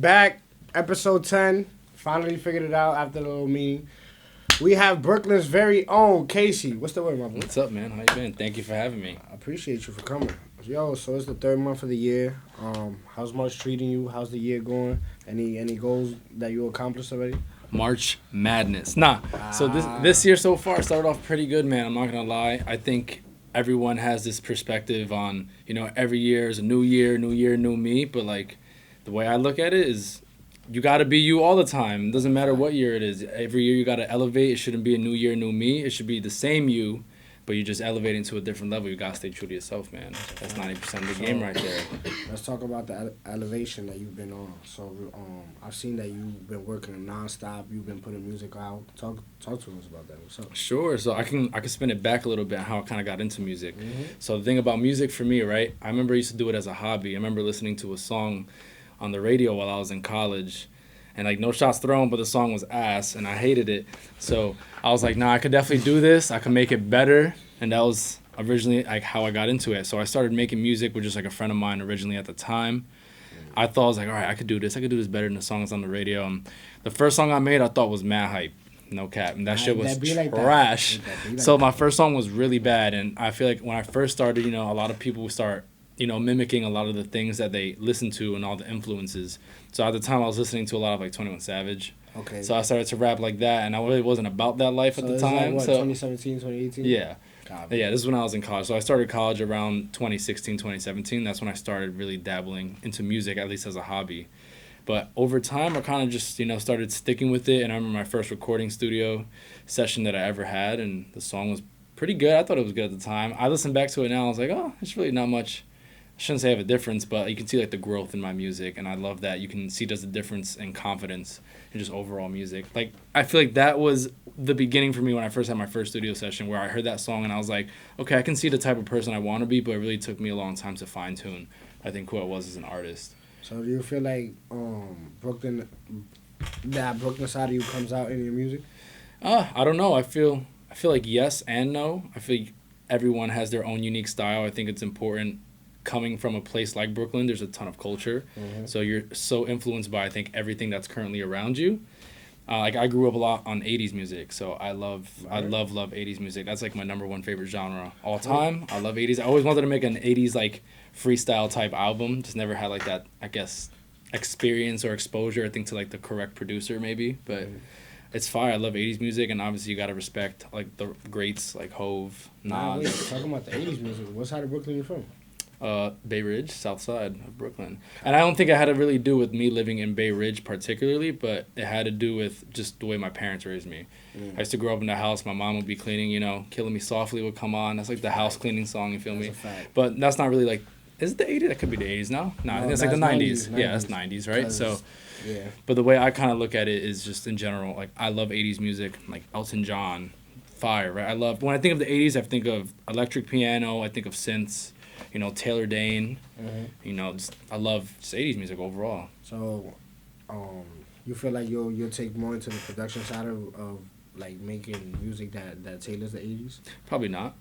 back. Episode 10. Finally figured it out after the little meeting. We have Brooklyn's very own Casey. What's the word, my boy? What's up, man? How you been? Thank you for having me. I appreciate you for coming. Yo, so it's the third month of the year. How's March treating you? How's the year going? Any goals that you accomplished already? March Madness. So this year so far started off pretty good, man. I'm not gonna lie. I think everyone has this perspective on, every year is a new year, new me. But like, the way I look at it is, you gotta be you all the time. It doesn't matter what year it is. Every year you gotta elevate. It shouldn't be a new year, new me. It should be the same you, but you're just elevating to a different level. You gotta stay true to yourself, man. That's 90% of the game right there. Let's talk about the elevation that you've been on. So I've seen that you've been working nonstop. You've been putting music out. Talk to us about that. What's up? Sure. So I can spin it back a little bit, how I kind of got into music. Mm-hmm. So the thing about music for me, right? I remember I used to do it as a hobby. I remember listening to a song on the radio while I was in college. And, like, no shots thrown, but the song was ass, and I hated it. So I was like, nah, I could definitely do this. I could make it better. And that was originally, like, how I got into it. So I started making music with just, like, a friend of mine originally at the time. I thought, I was like, all right, I could do this. I could do this better than the songs on the radio. The first song I made, I thought was mad hype. No cap. And that shit was trash. So my first song was really bad. And I feel like when I first started, a lot of people would start mimicking a lot of the things that they listen to and all the influences. So at the time, I was listening to a lot of, like, 21 Savage. Okay. So I started to rap like that, and I really wasn't about that life at the time. Like, so 2017, 2018? Yeah. God, Yeah, this is when I was in college. So I started college around 2016, 2017. That's when I started really dabbling into music, at least as a hobby. But over time, I kind of just, started sticking with it. And I remember my first recording studio session that I ever had, and the song was pretty good. I thought it was good at the time. I listened back to it now. I was like, oh, it's really not much. I shouldn't say I have a difference, but you can see, like, the growth in my music, and I love that. You can see there's a difference in confidence and just overall music. Like, I feel like that was the beginning for me when I first had my first studio session, where I heard that song and I was like, okay, I can see the type of person I want to be, but it really took me a long time to fine-tune, I think, who I was as an artist. So do you feel like Brooklyn side of you comes out in your music? I don't know. I feel like yes and no. I feel like everyone has their own unique style. I think it's important. Coming from a place like Brooklyn, there's a ton of culture. Mm-hmm. So you're so influenced by, I think, everything that's currently around you. Like, I grew up a lot on 80s music, so I love 80s music. That's, like, my number one favorite genre all time. I love 80s. I always wanted to make an 80s, like, freestyle type album. Just never had, like, that, I guess, experience or exposure, I think, to, like, the correct producer maybe. But it's fire. I love 80s music, and obviously you got to respect, like, the greats like Hove, Nas. Talking about the 80s music, what side of Brooklyn you from? Bay Ridge, south side of Brooklyn. And I don't think it had to really do with me living in Bay Ridge particularly, but it had to do with just the way my parents raised me. I used to grow up in the house. My mom would be cleaning, Killing Me Softly would come on. That's like the house cleaning song, you feel me? But that's not really like, is it the 80s? That could be the 80s now. No, I think it's like the 90s. Yeah, that's 90s, right? So, yeah. But the way I kind of look at it is just in general, like, I love 80s music, like Elton John, fire, right? When I think of the 80s, I think of electric piano, I think of synths. Taylor Dane. I love just 80s music overall. So, you feel like you'll take more into the production side of like making music that tailors the 80s? Probably not.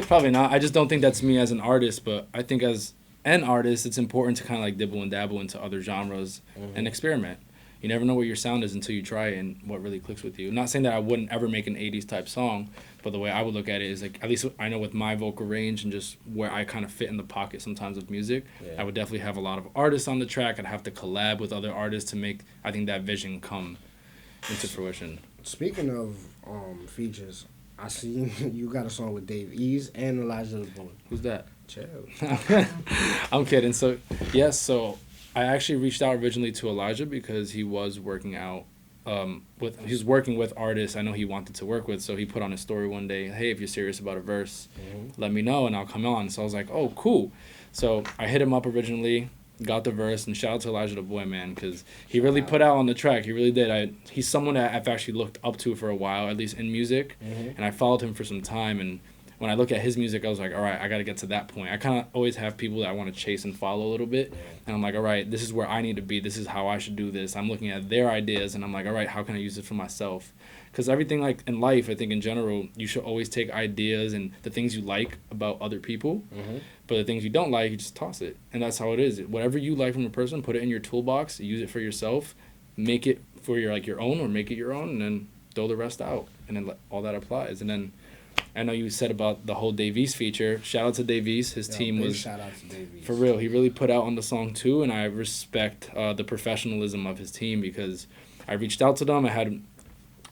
Probably not. I just don't think that's me as an artist, but I think as an artist, it's important to kind of like dibble and dabble into other genres and experiment. You never know what your sound is until you try it and what really clicks with you. I'm not saying that I wouldn't ever make an 80s type song, but the way I would look at it is, like, at least I know with my vocal range and just where I kind of fit in the pocket sometimes of music, I would definitely have a lot of artists on the track. I'd have to collab with other artists to make, I think, that vision come into fruition. Speaking of features, I see you got a song with Dave Ease and Elijah the Boy. Who's that? Chill. I'm kidding. So, yes, I actually reached out originally to Elijah because he was working out he's working with artists I know he wanted to work with. So he put on his story one day, hey, if you're serious about a verse, let me know and I'll come on. So I was like, oh, cool. So I hit him up originally, got the verse, and shout out to Elijah the Boy, man, because he really put out on the track. He really did. He's someone that I've actually looked up to for a while, at least in music, and I followed him for some time. And when I look at his music, I was like, all right, I got to get to that point. I kind of always have people that I want to chase and follow a little bit. And I'm like, all right, this is where I need to be. This is how I should do this. I'm looking at their ideas and I'm like, all right, how can I use it for myself? Because everything like in life, I think in general, you should always take ideas and the things you like about other people. But the things you don't like, you just toss it. And that's how it is. Whatever you like from a person, put it in your toolbox, use it for yourself, make it for your own or make it your own, and then throw the rest out. And then all that applies. And then I know you said about the whole Davies feature. Shout out to Davies. His team was, shout out to Davies. For real. He really put out on the song too, and I respect the professionalism of his team because I reached out to them.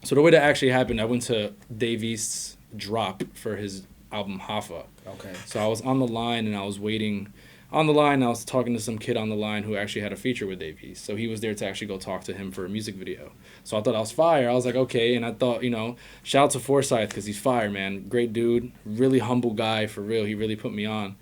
So the way that actually happened, I went to Davies' drop for his album Hoffa. Okay. So I was on the line and I was waiting on the line. I was talking to some kid on the line who actually had a feature with Davies. So he was there to actually go talk to him for a music video. So I thought I was fire. I was like, okay. And I thought, shout out to Forsyth because he's fire, man. Great dude. Really humble guy, for real. He really put me on.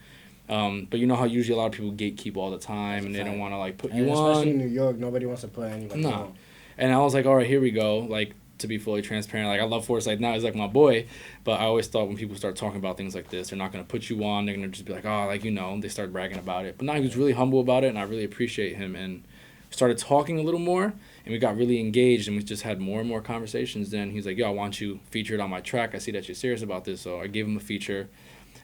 But you know how usually a lot of people gatekeep all the time and they don't want to like put you on. Especially in New York, nobody wants to put anybody on. And I was like, all right, here we go. Like, to be fully transparent, like I love Forsyth now, he's like my boy, but I always thought when people start talking about things like this, they're not going to put you on, they're going to just be like, oh, like, they start bragging about it. But now he was really humble about it, and I really appreciate him, and started talking a little more, and we got really engaged, and we just had more and more conversations. Then he's like, yo, I want you featured on my track, I see that you're serious about this. So I gave him a feature,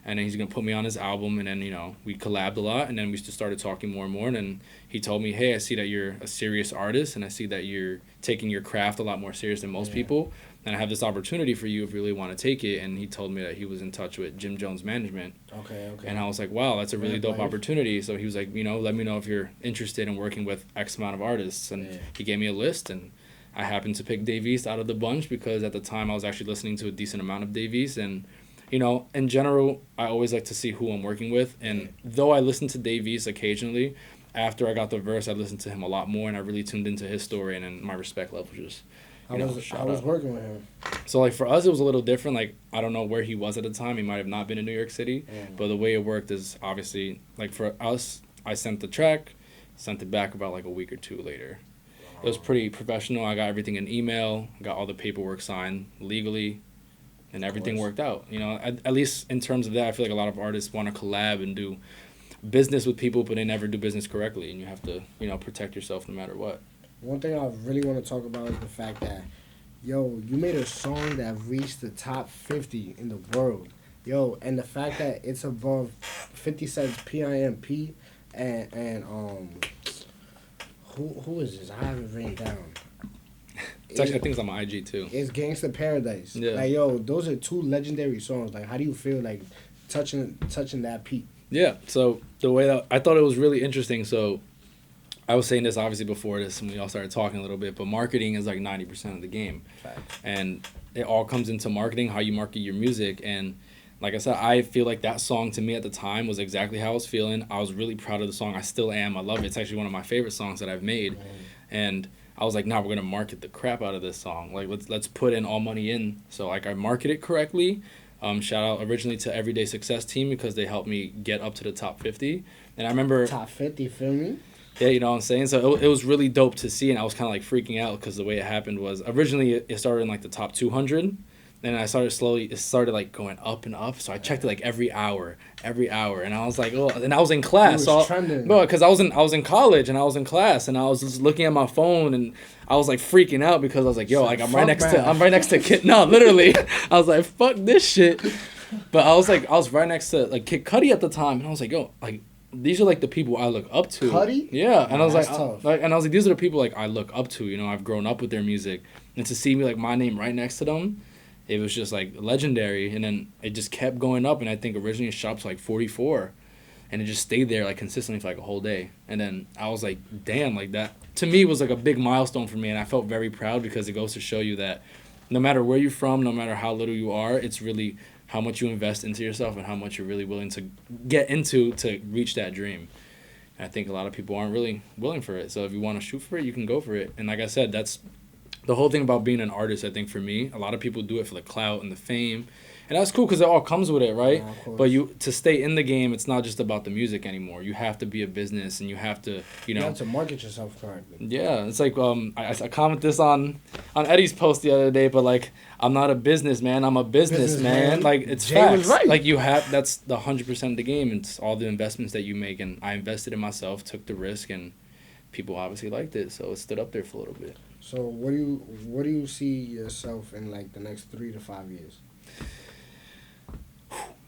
and then he's going to put me on his album, and then, we collabed a lot, and then we just started talking more and more, and then he told me, hey, I see that you're a serious artist, and I see that you're taking your craft a lot more serious than most people, and I have this opportunity for you if you really want to take it. And he told me that he was in touch with Jim Jones Management. Okay. And I was like, wow, that's a really dope opportunity. So he was like, let me know if you're interested in working with X amount of artists, and he gave me a list, and I happened to pick Davies out of the bunch because at the time I was actually listening to a decent amount of Davies, and in general, I always like to see who I'm working with. And though I listen to Davies occasionally, after I got the verse, I listened to him a lot more, and I really tuned into his story, and then my respect level just, I was working with him. So, like, for us, it was a little different. Like, I don't know where he was at the time. He might have not been in New York City. But the way it worked is, obviously, like, for us, I sent the track, sent it back about, like, a week or two later. It was pretty professional. I got everything in email, got all the paperwork signed legally, and everything worked out. At least in terms of that, I feel like a lot of artists want to collab and do business with people, but they never do business correctly, and you have to, protect yourself no matter what. One thing I really want to talk about is the fact that, you made a song that reached the top 50 in the world. And the fact that it's above 50 Cent's PIMP and who is this? I have it written down. I think it's on my IG too. It's Gangsta Paradise. Yeah. Like, those are two legendary songs. Like, how do you feel like touching that peak? Yeah. So the way that I thought it was really interesting. So I was saying this obviously before this, and we all started talking a little bit. But marketing is like 90% of the game, and it all comes into marketing, how you market your music. And like I said, I feel like that song to me at the time was exactly how I was feeling. I was really proud of the song. I still am. I love it. It's actually one of my favorite songs that I've made, and I was like, nah, we're gonna market the crap out of this song. Like, let's put in all money in. So like, I market it correctly. Shout out originally to Everyday Success team because they helped me get up to the top 50. And I remember top 50, feel me? Yeah, you know what I'm saying? So it was really dope to see, and I was kind of like freaking out because the way it happened was originally it started in like the top 200. And it started like going up and up. So I checked it like every hour. And I was like, oh, and I was in class. Because I was in college and I was in class and I was just looking at my phone and I was like freaking out because I was like, yo, like I'm right next to Kid. No, literally. I was like, fuck this shit. But I was right next to like Kid Cudi at the time, and I was like, yo, like these are like the people I look up to. Cudi? Yeah, and I was like, these are the people like I look up to. I've grown up with their music, and to see me like my name right next to them. It was just, like, legendary, and then it just kept going up, and I think originally it shot to, like, 44, and it just stayed there, like, consistently for, like, a whole day, and then I was like, damn, like, that, to me, was, like, a big milestone for me, and I felt very proud because it goes to show you that no matter where you're from, no matter how little you are, it's really how much you invest into yourself and how much you're really willing to get into to reach that dream, and I think a lot of people aren't really willing for it, so if you want to shoot for it, you can go for it, and like I said, that's the whole thing about being an artist. I think for me, a lot of people do it for the clout and the fame, And that's cool because it all comes with it, right? Yeah, of course. But to stay in the game, it's not just about the music anymore. You have to be a business, and you have to, You have to market yourself correctly. Yeah, it's like I commented this on Eddie's post the other day, but like I'm not a businessman, I'm a businessman. Like it's Jay facts. was right. Like that's the 100% of the game. It's all the investments that you make, and I invested in myself, took the risk, and people obviously liked it, so it stood up there for a little bit. So what do you see yourself in like the next 3 to 5 years?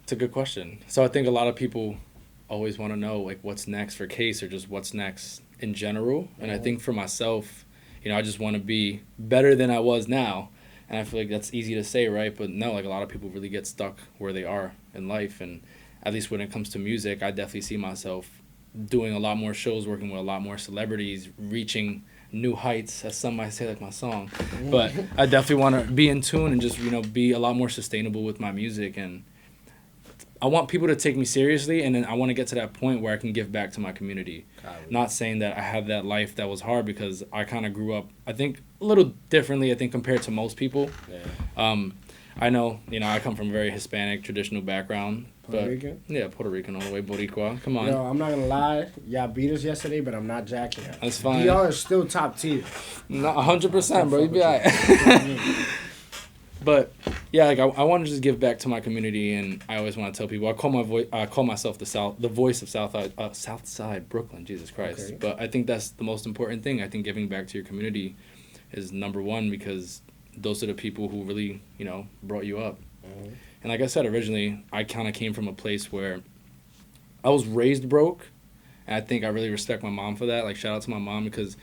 It's a good question. So I think a lot of people always want to know like what's next for Case or just what's next in general. And I think for myself, I just want to be better than I was now. And I feel like that's easy to say, right? But no, like a lot of people really get stuck where they are in life. And at least when it comes to music, I definitely see myself doing a lot more shows, working with a lot more celebrities, reaching new heights, as some might say, like my song. But I definitely want to be in tune and just, be a lot more sustainable with my music. And I want people to take me seriously, and then I want to get to that point where I can give back to my community. Not saying that I had that life that was hard, because I kind of grew up, I think, a little differently, I think, compared to most people. Yeah. I know, I come from a very Hispanic, traditional background. Puerto Rican? Yeah, Puerto Rican all the way, Boricua. Come on. Yo, I'm not going to lie. Y'all beat us yesterday, but I'm not jacking it. That's fine. DR is still top tier. Not 100%, bro. You be all right. But yeah, like I want to just give back to my community, and I always want to tell people I call myself the voice of Southside Brooklyn. Jesus Christ! Okay. But I think that's the most important thing. I think giving back to your community is number one, because those are the people who really brought you up. Mm-hmm. And like I said originally, I kind of came from a place where I was raised broke, and I think I really respect my mom for that. Like shout out to my mom, because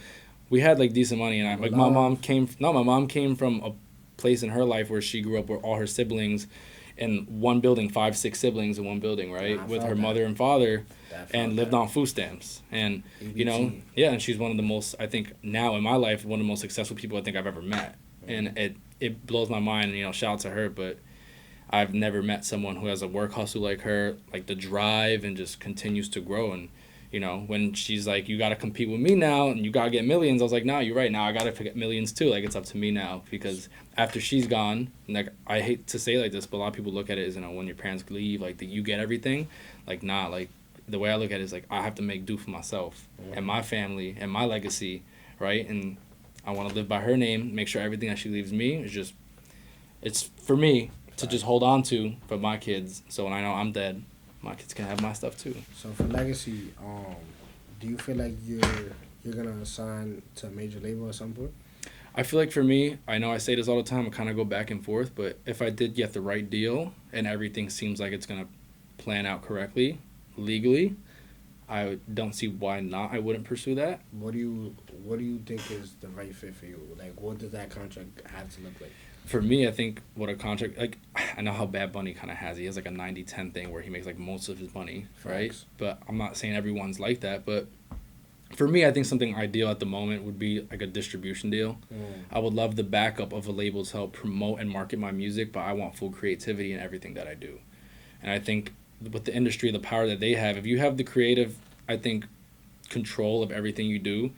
we had like decent money, and my mom came from a place in her life where she grew up with all her siblings in one building, 5-6 siblings in one building, right? With her mother and father, and lived on food stamps. And and she's one of the most, I think now in my life, one of the most successful people I think I've ever met. Mm-hmm. And it blows my mind, shout out to her, but I've never met someone who has a work hustle like her, like the drive, and just continues to grow. And when she's like, you got to compete with me now and you got to get millions, I was like, no, you're right. Now I got to get millions too. Like, it's up to me now, because after she's gone, like, I hate to say it like this, but a lot of people look at it as, when your parents leave, like, you get everything. Like, nah, like, the way I look at it is, like, I have to make do for myself and my family and my legacy, right? And I want to live by her name, make sure everything that she leaves me is just, it's for me to just hold on to for my kids. So when I know I'm dead, my kids can have my stuff too. So for legacy, do you feel like you're gonna sign to a major label at some point? I feel like for me, I know I say this all the time, I kind of go back and forth, but if I did get the right deal and everything seems like it's gonna plan out correctly, legally, I don't see why not. I wouldn't pursue that. What do you think is the right fit for you? Like, what does that contract have to look like? For me, I think what a contract, like, I know how Bad Bunny kind of has. He has like a 90-10 thing where he makes like most of his money, right? But I'm not saying everyone's like that. But for me, I think something ideal at the moment would be like a distribution deal. I would love the backup of a label to help promote and market my music, but I want full creativity in everything that I do. And I think with the industry, the power that they have, if you have the creative, I think, control of everything you do,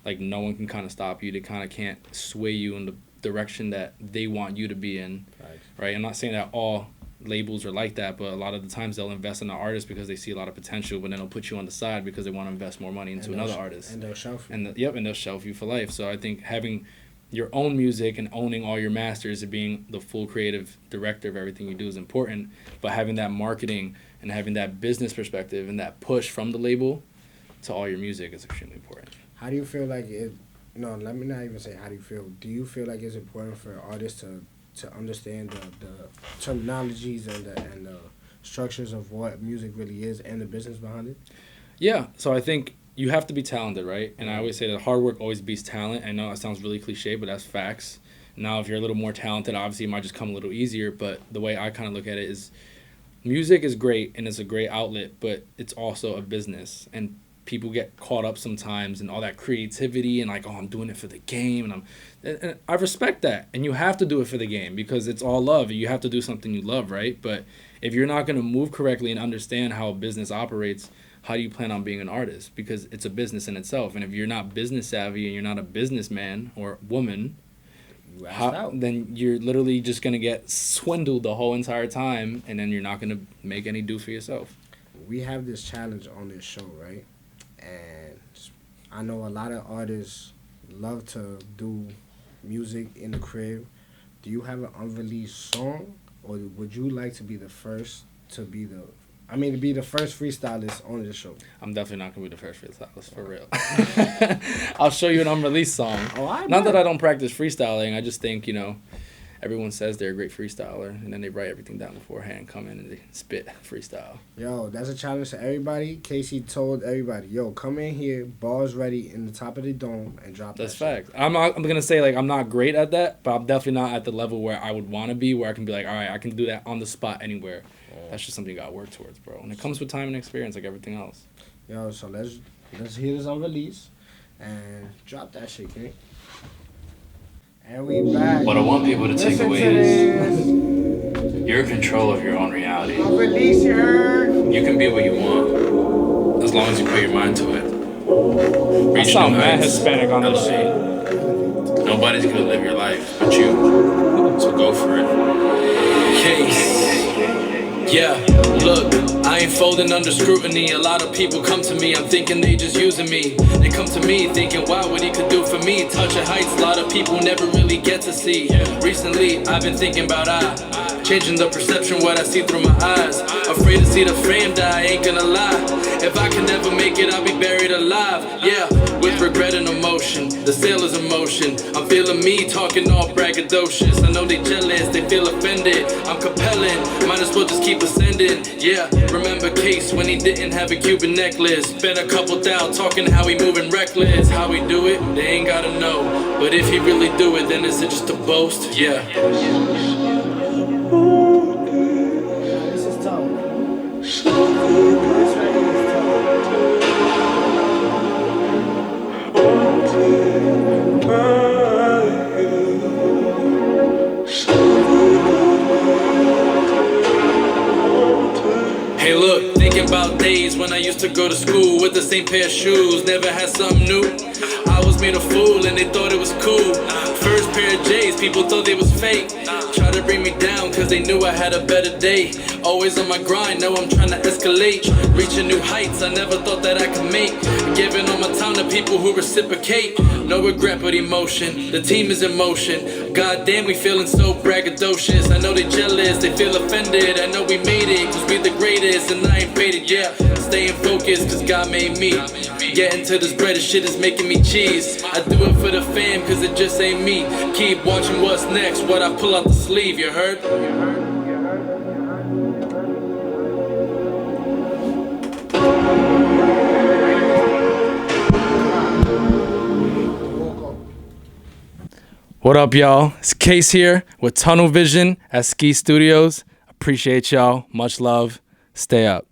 like, no one can kind of stop you. They kind of can't sway you in the direction that they want you to be in, right? I'm not saying that all labels are like that, but a lot of the times they'll invest in an artist because they see a lot of potential, but then they'll put you on the side because they want to invest more money into another artist. And they'll shelf you. And they'll shelf you for life. So I think having your own music and owning all your masters and being the full creative director of everything you do is important, but having that marketing and having that business perspective and that push from the label to all your music is extremely important. How do you feel like it? No, let me not even say how do you feel. Do you feel like it's important for artists to understand the terminologies and the structures of what music really is and the business behind it? Yeah, so I think you have to be talented, right? And I always say that hard work always beats talent. I know that sounds really cliche, but that's facts. Now, if you're a little more talented, obviously it might just come a little easier, but the way I kind of look at it is music is great and it's a great outlet, but it's also a business. And people get caught up sometimes in all that creativity and like, oh, I'm doing it for the game. And I respect that. And you have to do it for the game because it's all love. You have to do something you love, right? But if you're not going to move correctly and understand how a business operates, how do you plan on being an artist? Because it's a business in itself. And if you're not business savvy and you're not a businessman or woman, out. Then you're literally just gonna get swindled the whole entire time, and then you're not gonna make any do for yourself. We have this challenge on this show, right? And I know a lot of artists love to do music in the crib. Do you have an unreleased song, or would you like to be the first to be the first freestylist on the show? I'm definitely not gonna be the first freestylist, for real. I'll show you an unreleased song. Oh, Not that I don't practice freestyling. I just think, everyone says they're a great freestyler, and then they write everything down beforehand, come in and they spit freestyle. Yo, that's a challenge to everybody. Casey told everybody, yo, come in here, bars ready in the top of the dome, and drop That's that fact. I'm gonna say, like, I'm not great at that, but I'm definitely not at the level where I would want to be, where I can be like, all right, I can do that on the spot anywhere. That's just something you gotta work towards, bro. And it comes with time and experience, like everything else. Yo, so let's hear this unreleased and drop that shit, King. And we back. What I want people to take away is you're in control of your own reality. Unreleased, you heard? You can be what you want as long as you put your mind to it. I sound mad Hispanic on this shit. Nobody's gonna live your life but you, so go for it. Case. Yeah, look, I ain't folding under scrutiny. A lot of people come to me, I'm thinking they just using me. They come to me thinking, wow, what he could do for me. Touch of heights, a lot of people never really get to see. Recently, I've been thinking about changing the perception, what I see through my eyes. Afraid to see the fame die, ain't gonna lie. If I can never make it, I'll be buried alive. Yeah, with regret and emotion, the sail is in motion. I'm feeling me, talking all braggadocious. I know they jealous, they feel offended. I'm compelling, might as well just keep ascending. Yeah, remember Case when he didn't have a Cuban necklace. Spent a couple thou talking how he moving reckless. How he do it, they ain't gotta know. But if he really do it, then is it just a boast? Yeah. This is tough. This right here is Hey look, thinking about days when I used to go to school with the same pair of shoes, never had something new. I was made a fool and they thought it was cool. First pair of J's, people thought they was fake. Tried to bring me down cause they knew I had a better day. Always on my grind, now I'm trying to escalate. Reaching new heights I never thought that I could make. Giving all my time to people who reciprocate. No regret but emotion, the team is in motion. God damn, we feeling so braggadocious. I know they jealous, they feel offended. I know we made it cause we the greatest and I ain't faded, yeah. Staying focused cause God made me. Getting to this bread, this shit is making me cheese. I do it for the fam cause it just ain't me. Keep watching what's next, what I pull out the sleeve, you heard? What up, y'all? It's Case here with Tunnel Vision at Skeeze Studios. Appreciate y'all. Much love. Stay up.